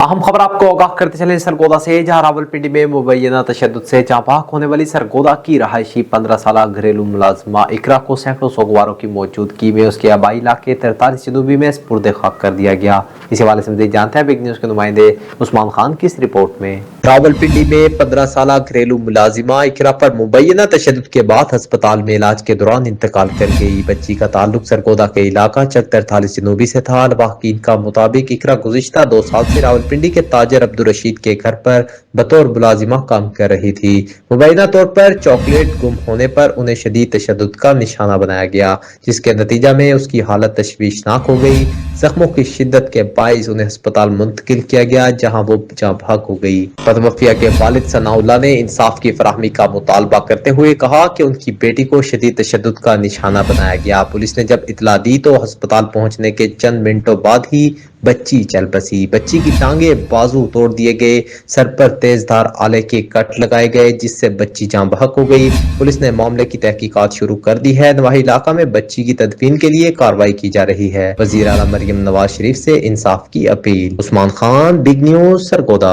अहम खबर आपको आगाह करते चले सरगोदा से, जहां रावलपिंडी में मुबैना तशद्दुद से चापाक होने वाली सरगोदा की रहायशी 15 साल घरेलू मुलाजमा इकरा को सैकड़ों सोगवारों की मौजूदगी में उसके आबाई इलाके 43 जनूबी में स्पुर्द खाक कर दिया गया। इस हवाले से मज़ीद जानते हैं बिग न्यूज़ के नुमाइंदे उस्मान खान की इस रिपोर्ट में। रावलपिंडी में 15 साल घरेलू मुलाजिमा इकरा पर मुबैना तशद्दुद के बाद अस्पताल में इलाज के दौरान इंतकाल कर गई। बच्ची का ताल्लुक सरगोदा के इलाका चक 43 जनूबी से था। वाकिन का मुताबिक इकरा गुज़िश्ता 2 साल से रावलपिंडी के ताजर अब्दुल रशीद के घर पर बतौर मुलाजिमा काम कर रही थी। मुबैना तौर पर चॉकलेट गुम होने पर उन्हें शदीद तशद्दुद का निशाना बनाया गया, जिसके नतीजा में उसकी हालत तशवीशनाक हो गई। जख्मों की शिद्दत के बाइस उन्हें अस्पताल मुंतकिल किया गया, जहां वो जाँ भाग हो गई। पद्मफिया के वालिद सनाउल्लाह ने इंसाफ की फराहमी का मुतालबा करते हुए कहा कि उनकी बेटी को शदीद तशद्दुद का निशाना बनाया गया। पुलिस ने जब इतला दी तो अस्पताल पहुंचने के चंद मिनटों बाद ही बच्ची चल बसी। बच्ची की टांगे बाजू तोड़ दिए गए, सर पर तेजधार आले के कट लगाए गए, जिससे बच्ची जाँ बहक हो गई। पुलिस ने मामले की तहकीकात शुरू कर दी है। नवाही इलाका में बच्ची की तदफीन के लिए कार्रवाई की जा रही है। वजीर आला मरियम नवाज शरीफ से इंसाफ की appeal. Usman Khan, big news, Sargodha.